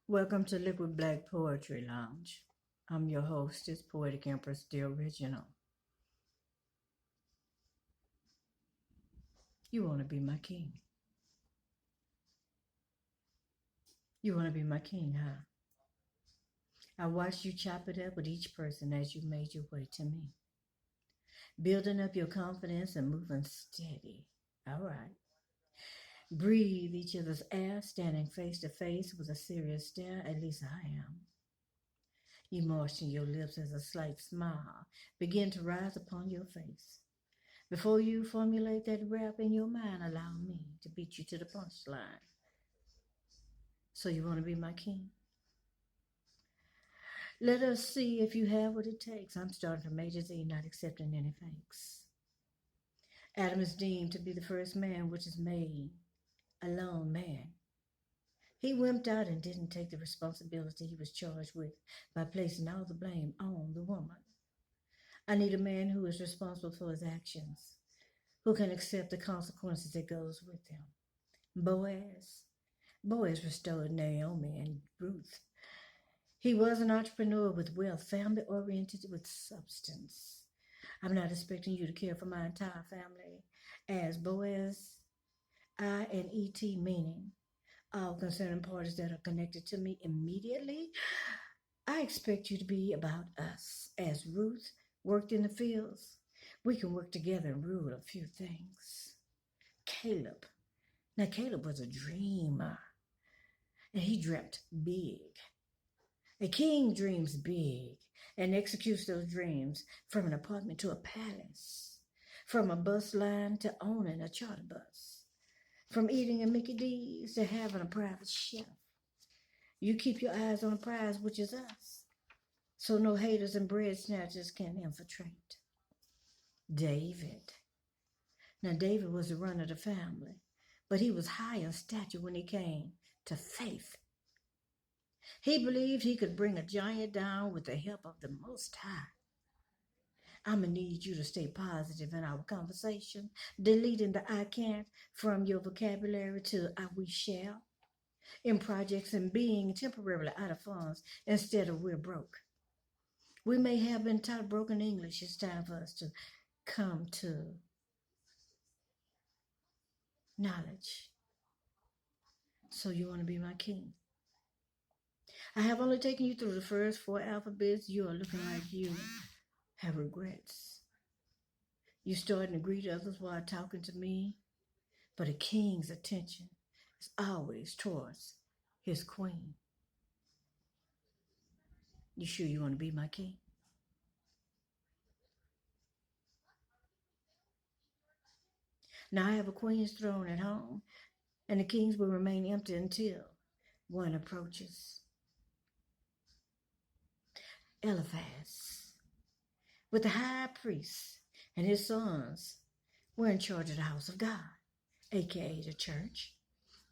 Welcome to Liquid Black Poetry Lounge. I'm your hostess, Poetic Empress, the original. You want to be my king. You want to be my king, huh? I watched you chop it up with each person as you made your way to me, building up your confidence and moving steady. All right. Breathe each other's air, standing face to face with a serious stare. At least I am. You moisten your lips as a slight smile begin to rise upon your face. Before you formulate that rap in your mind, allow me to beat you to the punchline. So you want to be my king? Let us see if you have what it takes. I'm starting from A to Z, not accepting any fakes. Adam is deemed to be the first man which is made a lone man. He wimped out and didn't take the responsibility he was charged with by placing all the blame on the woman. I need a man who is responsible for his actions, who can accept the consequences that goes with them. Boaz restored Naomi and Ruth. He was an entrepreneur with wealth, family oriented with substance. I'm not expecting you to care for my entire family as Boaz, I, and E.T., meaning all concerning parties that are connected to me immediately. I expect you to be about us. As Ruth worked in the fields, we can work together and rule a few things. Caleb. Now, Caleb was a dreamer, and he dreamt big. A king dreams big and executes those dreams from an apartment to a palace, from a bus line to owning a charter bus, from eating at Mickey D's to having a private chef. You keep your eyes on the prize, which is us, so no haters and bread snatchers can infiltrate. David. Now, David was the run of the family, but he was high in stature when he came to faith. He believed he could bring a giant down with the help of the Most High. I'm going to need you to stay positive in our conversation, deleting the I can't from your vocabulary to I we shall, in projects and being temporarily out of funds instead of we're broke. We may have been taught broken English. It's time for us to come to knowledge. So you want to be my king? I have only taken you through the first 4 alphabets. You are looking like you have regrets. You starting to greet others while talking to me, but a king's attention is always towards his queen. You sure you want to be my king? Now I have a queen's throne at home, and the king's will remain empty until one approaches. Eliphaz, with the high priest and his sons, were in charge of the house of God, aka the church.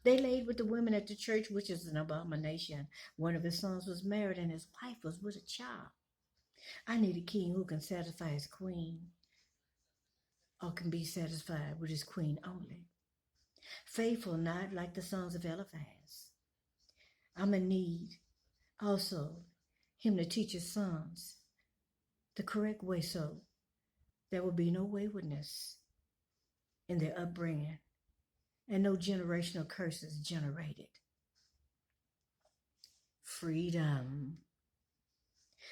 They laid with the women at the church, which is an abomination. One of his sons was married and his wife was with a child. I need a king who can satisfy his queen or can be satisfied with his queen only. Faithful, not like the sons of Eliphaz. I'm in need also him to teach his sons the correct way so there will be no waywardness in their upbringing and no generational curses generated. Freedom.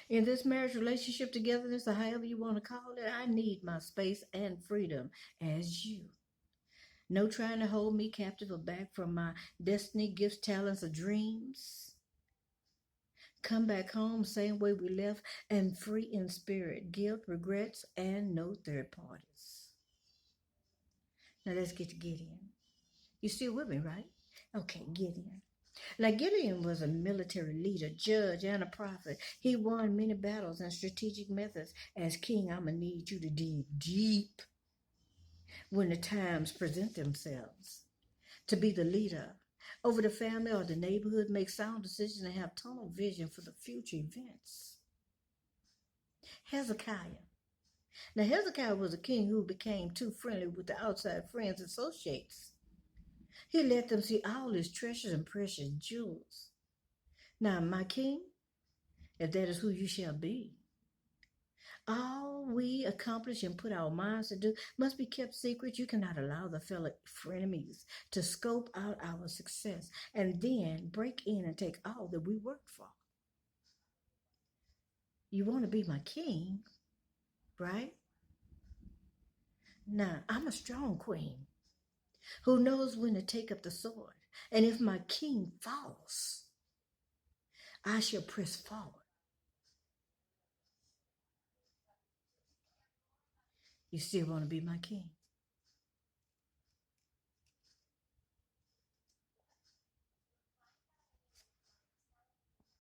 In this marriage relationship, togetherness, or however you want to call it, I need my space and freedom as you. No trying to hold me captive or back from my destiny, gifts, talents, or dreams. Come back home same way we left and free in spirit, guilt, regrets, and no third parties. Now let's get to Gideon. You still with me, right? Okay, Gideon. Now, Gideon was a military leader, judge, and a prophet. He won many battles and strategic methods. As king, I'm going to need you to dig deep when the times present themselves. To be the leader over the family or the neighborhood, make sound decisions, and have tunnel vision for the future events. Hezekiah. Now, Hezekiah was a king who became too friendly with the outside friends and associates. He let them see all his treasures and precious jewels. Now, my king, if that is who you shall be, all we accomplish and put our minds to do must be kept secret. You cannot allow the fellow frenemies to scope out our success and then break in and take all that we worked for. You want to be my king, right? Now, I'm a strong queen who knows when to take up the sword. And if my king falls, I shall press forward. You still want to be my king?